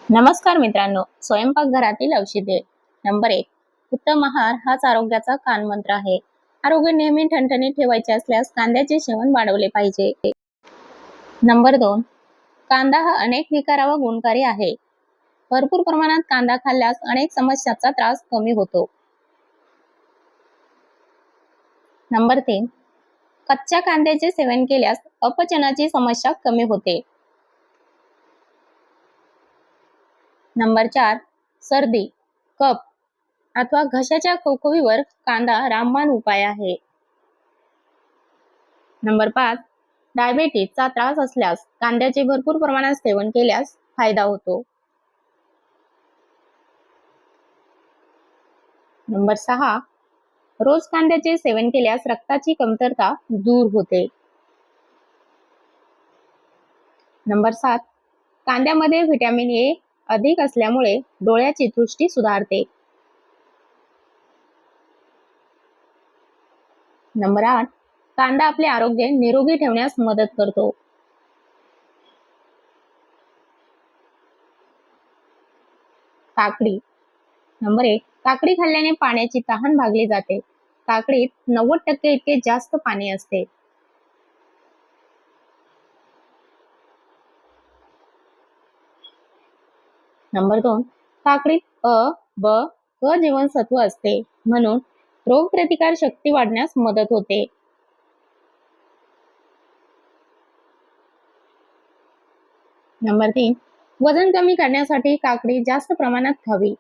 नमस्कार मित्रांनो, स्वयंपाकघरातील औषधे. नंबर 1. उत्तम आहार हाच आरोग्याचा कानमंत्र आहे. आरोग्य नेहमी ठणठणीत ठेवायचे असल्यास कांद्याचे सेवन वाढवले पाहिजे. नंबर 2. कांदा हा अनेक विकार व गुणकारी आहे. भरपूर प्रमाणात कांदा खाल्ल्यास अनेक समस्यांचा त्रास कमी होतो. नंबर 3. कच्च्या कांद्याचे सेवन केल्यास अपचनाची समस्या कमी होते. नंबर 4. सर्दी, कफ अथवा घशाच्या खवखवीवर कांदा रामबाण उपाय आहे. नंबर 5. डायबेटीजचा त्रास असल्यास कांद्याचे भरपूर प्रमाणात सेवन केल्यास फायदा होतो. नंबर 6. रोज कांद्याचे सेवन केल्यास रक्ताची कमतरता दूर होते. नंबर 7. कांद्यामध्ये व्हिटॅमिन ए अधिक असल्यामुळे डोळ्याची दृष्टी सुधारते. नंबर 8. कांदा आपले आरोग्य निरोगी ठेवण्यास मदत करतो. काकडी. नंबर 1. काकडी खाल्ल्याने पाण्याची तहान भागली जाते. काकडीत 90% इतके जास्त पाणी असते. नंबर 2. काकडीत अ, ब, क जीवनसत्व असते, म्हणून रोगप्रतिकार शक्ती वाढण्यास मदत होते. नंबर 3. वजन कमी करण्यासाठी काकडी जास्त प्रमाणात खावी.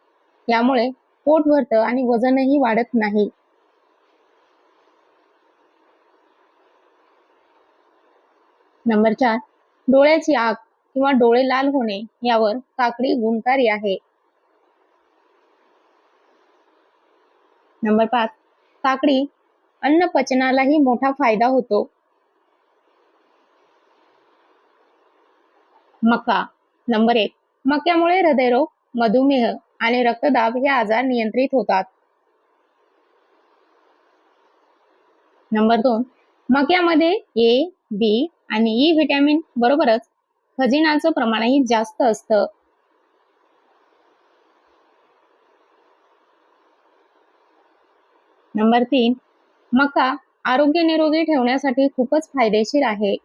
यामुळे पोट भरतं आणि वजनही वाढत नाही. नंबर 4. डोळ्याची आग किंवा डोळे लाल होणे यावर काकडी गुणकारी आहे. नंबर 5. काकडी अन्न पचनालाही मोठा फायदा होतो. मका. नंबर 1. मक्यामुळे हृदयरोग, मधुमेह आणि रक्तदाब हे आजार नियंत्रित होतात. नंबर 2. मक्यामध्ये ए, बी आणि ई व्हिटॅमिन बरोबरच खनिजाचं प्रमाणही जास्त असतं. नंबर 3. मका आरोग्य निरोगी ठेवण्यासाठी खूपच फायदेशीर आहे.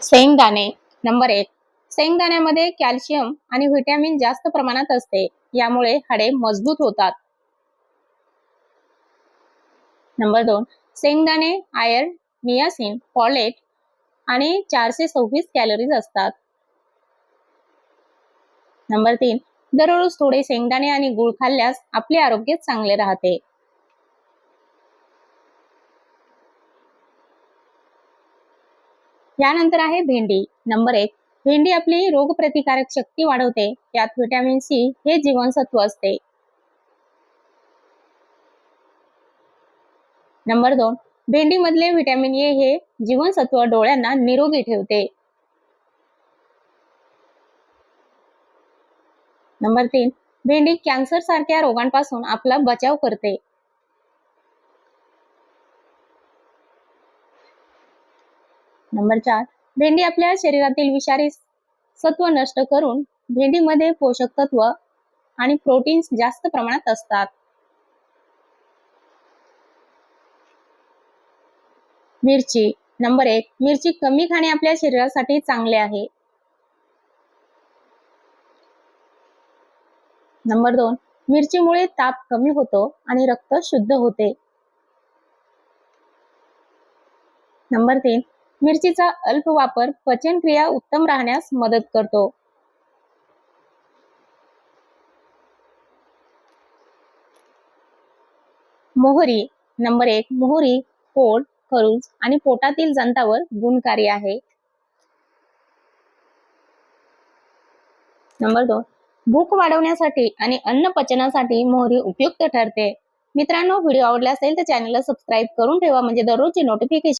शेंगदाणे. नंबर 1. शेंगदाण्यामध्ये कॅल्शियम आणि व्हिटॅमिन जास्त प्रमाणात असते. यामुळे हाडे मजबूत होतात. नंबर 2. शेंगदाणे आयर्न, नियासिन, फॉलेट आणि 426 कॅलरीज असतात. नंबर 3. दररोज थोडे शेंगदाणे आणि गूळ खाल्ल्यास आपले आरोग्य चांगले राहते. यानंतर आहे भेंडी. नंबर 1. भेंडी आपली रोगप्रतिकारक शक्ती वाढवते. यात व्हिटॅमिन सी हे जीवनसत्व असते. नंबर 2. भेंडीमधले व्हिटॅमिन ए हे जीवनसत्व डोळ्यांना निरोगी ठेवते. नंबर 3. भेंडी कॅन्सर सारख्या रोगांपासून आपला बचाव करते. नंबर 4. भेंडी आपल्या शरीरातील विषारी सत्व नष्ट करून भेंडीमध्ये पोषक तत्व आणि प्रोटीन्स जास्त प्रमाणात असतात. मिरची. नंबर 1. मिरची कमी खाणे आपल्या शरीरासाठी चांगले आहे. नंबर 2. मिरचीमुळे ताप कमी होतो आणि रक्त शुद्ध होते. नंबर 3. मिरचीचा अल्प वापर पचन क्रिया उत्तम राहण्यास मदत करतो. मोहरी. नंबर 1. मोहरी पोट, खरूज आणि पोटातील जंतावर गुणकारी आहे. नंबर 2. भूक वाढवण्यासाठी आणि अन्न पचनासाठी मोहरी उपयुक्त ठरते. मित्रांनो, व्हिडिओ आवडला असेल तर चॅनलला सबस्क्राईब करून ठेवा, म्हणजे दररोजची नोटिफिकेशन